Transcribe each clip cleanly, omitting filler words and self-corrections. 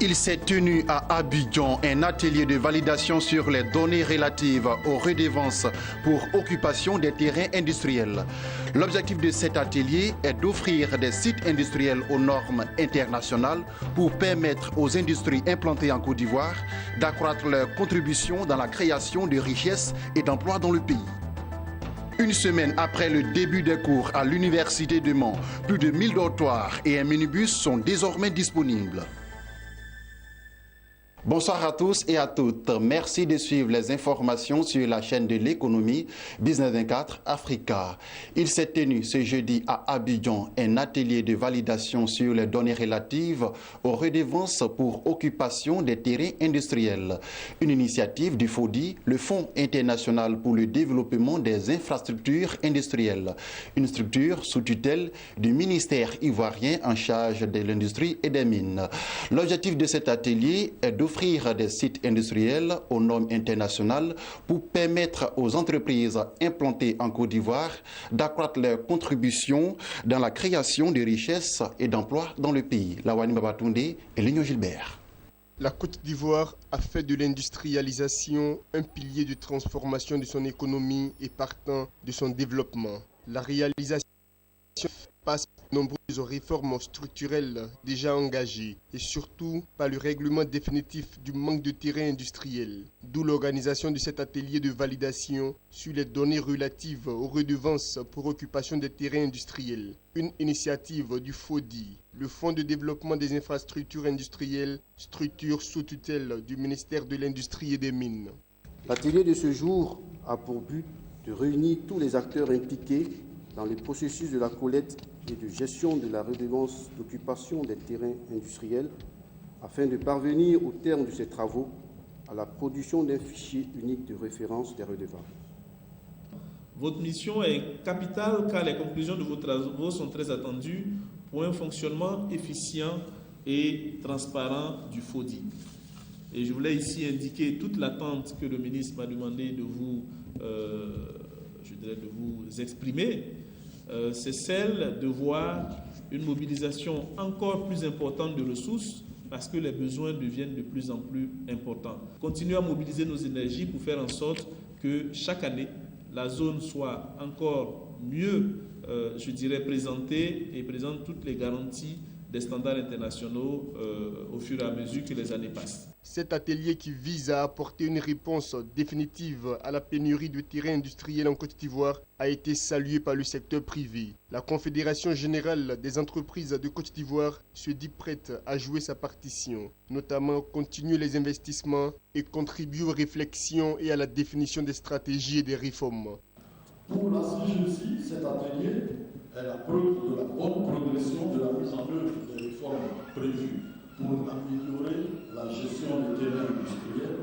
Il s'est tenu à Abidjan un atelier de validation sur les données relatives aux redevances pour occupation des terrains industriels. L'objectif de cet atelier est d'offrir des sites industriels aux normes internationales pour permettre aux industries implantées en Côte d'Ivoire d'accroître leur contribution dans la création de richesses et d'emplois dans le pays. Une semaine après le début des cours à l'Université de Mans, plus de 1000 dortoirs et un minibus sont désormais disponibles. Bonsoir à tous et à toutes. Merci de suivre les informations sur la chaîne de l'économie Business 24 Africa. Il s'est tenu ce jeudi à Abidjan un atelier de validation sur les données relatives aux redevances pour occupation des terrains industriels. Une initiative du FODI, le Fonds international pour le développement des infrastructures industrielles, une structure sous tutelle du ministère ivoirien en charge de l'industrie et des mines. L'objectif de cet atelier est d'offrir des sites industriels aux normes internationales pour permettre aux entreprises implantées en Côte d'Ivoire d'accroître leur contribution dans la création de richesses et d'emplois dans le pays. Lawani Babatunde et Lignon Gilbert. La Côte d'Ivoire a fait de l'industrialisation un pilier de transformation de son économie et partant de son développement. La réalisation passe par de nombreuses réformes structurelles déjà engagées et surtout par le règlement définitif du manque de terrain industriel, d'où l'organisation de cet atelier de validation sur les données relatives aux redevances pour occupation des terrains industriels, une initiative du FODI, le Fonds de développement des infrastructures industrielles, structure sous tutelle du ministère de l'Industrie et des Mines. L'atelier de ce jour a pour but de réunir tous les acteurs impliqués dans le processus de la collecte et de gestion de la redevance d'occupation des terrains industriels afin de parvenir au terme de ces travaux à la production d'un fichier unique de référence des redevances. Votre mission est capitale car les conclusions de vos travaux sont très attendues pour un fonctionnement efficient et transparent du FODI. Et je voulais ici indiquer toute l'attente que le ministre m'a demandé de vous exprimer, c'est celle de voir une mobilisation encore plus importante de ressources parce que les besoins deviennent de plus en plus importants. Continuer à mobiliser nos énergies pour faire en sorte que chaque année, la zone soit encore mieux, présentée et présente toutes les garanties des standards internationaux au fur et à mesure que les années passent. Cet atelier qui vise à apporter une réponse définitive à la pénurie de terrains industriels en Côte d'Ivoire a été salué par le secteur privé. La Confédération générale des entreprises de Côte d'Ivoire se dit prête à jouer sa partition, notamment continuer les investissements et contribuer aux réflexions et à la définition des stratégies et des réformes. Pour la CGC, cet atelier est la preuve de la bonne progression de la mise en œuvre des réformes prévues pour améliorer la gestion des terrains industriels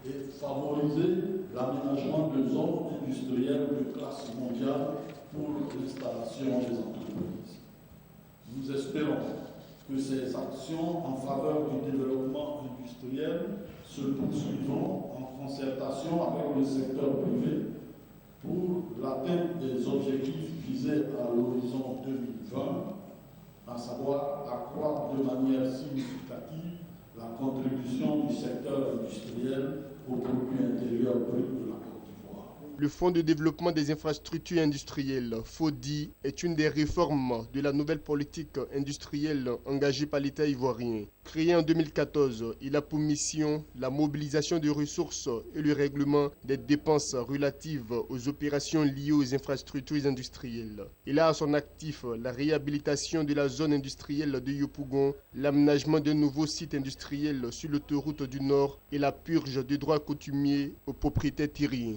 et favoriser l'aménagement de zones industrielles de classe mondiale pour l'installation des entreprises. Nous espérons que ces actions en faveur du développement industriel se poursuivront en concertation avec le secteur privé pour l'atteinte des objectifs visés à l'horizon 2020, à savoir accroître de manière significative la contribution du secteur industriel au produit intérieur brut de la Côte d'Ivoire. Le Fonds de développement des infrastructures industrielles, FODI, est une des réformes de la nouvelle politique industrielle engagée par l'État ivoirien. Créé en 2014, il a pour mission la mobilisation des ressources et le règlement des dépenses relatives aux opérations liées aux infrastructures industrielles. Il a à son actif la réhabilitation de la zone industrielle de Yopougon, l'aménagement d'un nouveau site industriel sur l'autoroute du Nord et la purge des droits coutumiers aux propriétaires terriens.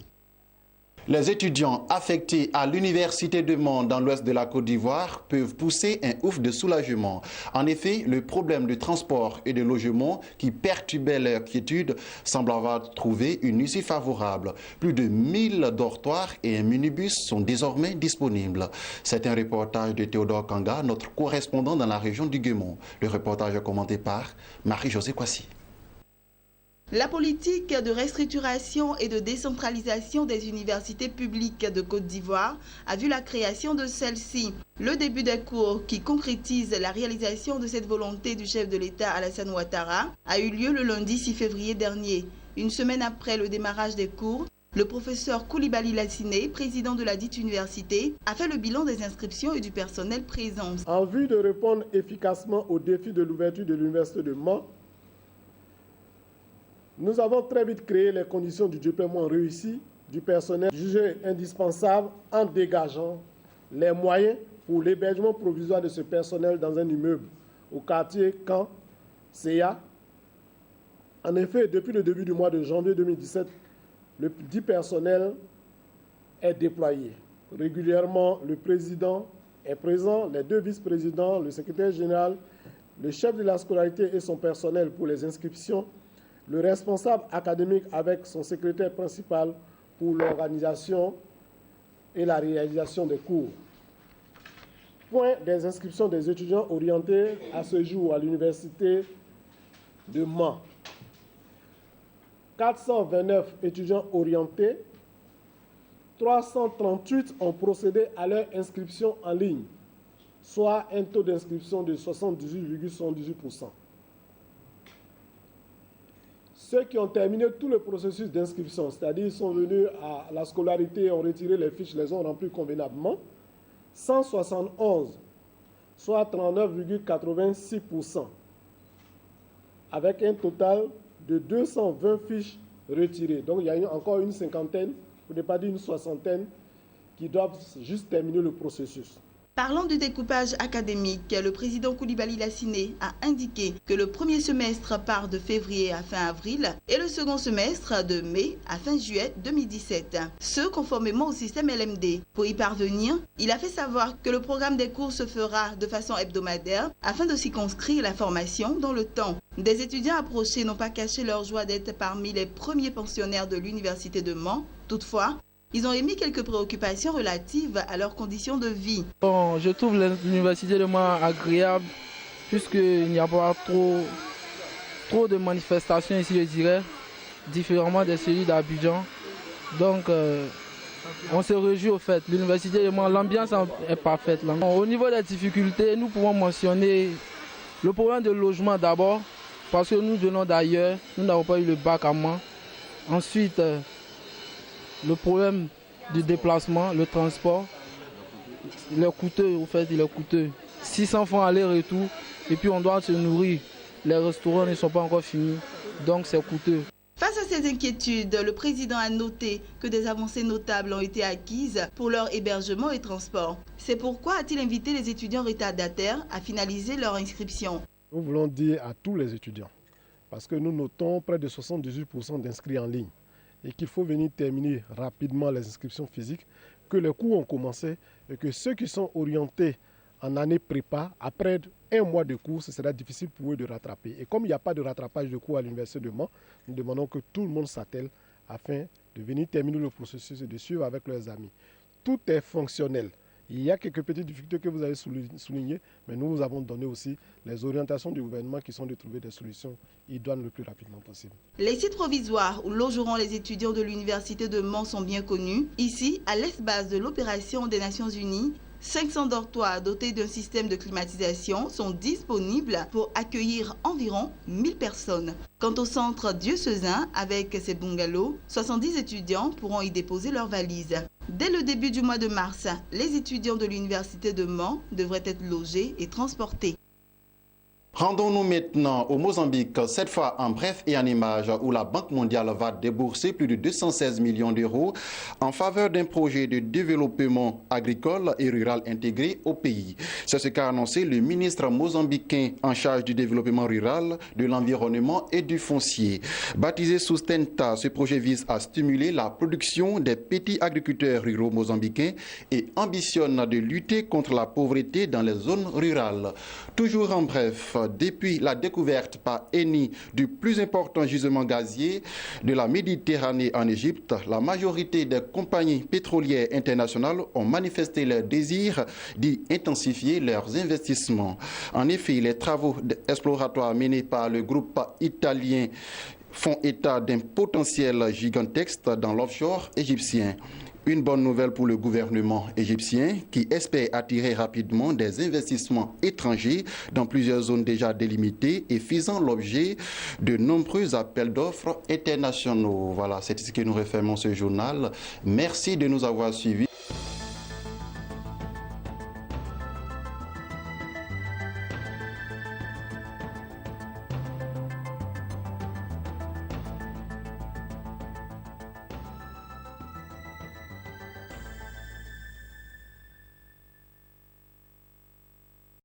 Les étudiants affectés à l'Université de Mans dans l'ouest de la Côte d'Ivoire peuvent pousser un ouf de soulagement. En effet, le problème de transport et de logement qui perturbait leur quiétude semble avoir trouvé une issue favorable. Plus de 1000 dortoirs et un minibus sont désormais disponibles. C'est un reportage de Théodore Kanga, notre correspondant dans la région du Guémont. Le reportage est commenté par Marie-Josée Kwasi. La politique de restructuration et de décentralisation des universités publiques de Côte d'Ivoire a vu la création de celle-ci. Le début des cours qui concrétise la réalisation de cette volonté du chef de l'État Alassane Ouattara a eu lieu le lundi 6 février dernier. Une semaine après le démarrage des cours, le professeur Koulibaly Lassiné, président de la dite université, a fait le bilan des inscriptions et du personnel présent. En vue de répondre efficacement aux défis de l'ouverture de l'université de Mans, nous avons très vite créé les conditions du déploiement réussi du personnel jugé indispensable en dégageant les moyens pour l'hébergement provisoire de ce personnel dans un immeuble au quartier Camp CA. En effet, depuis le début du mois de janvier 2017, le dit personnel est déployé. Régulièrement, le président est présent, les 2 vice-présidents, le secrétaire général, le chef de la scolarité et son personnel pour les inscriptions, le responsable académique avec son secrétaire principal pour l'organisation et la réalisation des cours. Point des inscriptions des étudiants orientés à ce jour à l'université de Mans. 429 étudiants orientés, 338 ont procédé à leur inscription en ligne, soit un taux d'inscription de 78,78%. Ceux qui ont terminé tout le processus d'inscription, c'est-à-dire sont venus à la scolarité, ont retiré les fiches, les ont remplies convenablement, 171, soit 39,86%, avec un total de 220 fiches retirées. Donc il y a encore une cinquantaine, pour ne pas dire une soixantaine, qui doivent juste terminer le processus. Parlant du découpage académique, le président Koulibaly Lassiné a indiqué que le premier semestre part de février à fin avril et le second semestre de mai à fin juillet 2017. Ce conformément au système LMD. Pour y parvenir, il a fait savoir que le programme des cours se fera de façon hebdomadaire afin de circonscrire la formation dans le temps. Des étudiants approchés n'ont pas caché leur joie d'être parmi les premiers pensionnaires de l'université de Mans. Toutefois, ils ont émis quelques préoccupations relatives à leurs conditions de vie. Bon, je trouve l'université de Mans agréable puisqu'il n'y a pas trop de manifestations ici, je dirais, différemment de celui d'Abidjan. Donc, on se réjouit au fait. L'université de Mans, l'ambiance est parfaite. Au niveau des difficultés, nous pouvons mentionner le problème de logement d'abord, parce que nous venons d'ailleurs, nous n'avons pas eu le bac à Mans. Ensuite, le problème du déplacement, le transport, il est coûteux, au fait, il est coûteux. 600 francs aller-retour, et puis on doit se nourrir. Les restaurants ne sont pas encore finis, donc c'est coûteux. Face à ces inquiétudes, le président a noté que des avancées notables ont été acquises pour leur hébergement et transport. C'est pourquoi a-t-il invité les étudiants retardataires à finaliser leur inscription. Nous voulons dire à tous les étudiants, parce que nous notons près de 78% d'inscrits en ligne, et qu'il faut venir terminer rapidement les inscriptions physiques, que les cours ont commencé et que ceux qui sont orientés en année prépa, après un mois de cours, ce sera difficile pour eux de rattraper. Et comme il n'y a pas de rattrapage de cours à l'Université de Mans, nous demandons que tout le monde s'attelle afin de venir terminer le processus et de suivre avec leurs amis. Tout est fonctionnel. Il y a quelques petites difficultés que vous avez soulignées, mais nous vous avons donné aussi les orientations du gouvernement qui sont de trouver des solutions idoines le plus rapidement possible. Les sites provisoires où logeront les étudiants de l'université de Mans sont bien connus. Ici, à l'espace de l'opération des Nations Unies, 500 dortoirs dotés d'un système de climatisation sont disponibles pour accueillir environ 1000 personnes. Quant au centre diocésain, avec ses bungalows, 70 étudiants pourront y déposer leurs valises. Dès le début du mois de mars, les étudiants de l'université de Mans devraient être logés et transportés. Rendons-nous maintenant au Mozambique, cette fois en bref et en images, où la Banque mondiale va débourser plus de 216 millions d'euros en faveur d'un projet de développement agricole et rural intégré au pays. C'est ce qu'a annoncé le ministre mozambicain en charge du développement rural, de l'environnement et du foncier. Baptisé Sustenta, ce projet vise à stimuler la production des petits agriculteurs ruraux mozambicains et ambitionne de lutter contre la pauvreté dans les zones rurales. Toujours en bref, depuis la découverte par Eni du plus important gisement gazier de la Méditerranée en Égypte, la majorité des compagnies pétrolières internationales ont manifesté leur désir d'y intensifier leurs investissements. En effet, les travaux exploratoires menés par le groupe italien font état d'un potentiel gigantesque dans l'offshore égyptien. Une bonne nouvelle pour le gouvernement égyptien qui espère attirer rapidement des investissements étrangers dans plusieurs zones déjà délimitées et faisant l'objet de nombreux appels d'offres internationaux. Voilà, c'est ce que nous refermons ce journal. Merci de nous avoir suivis.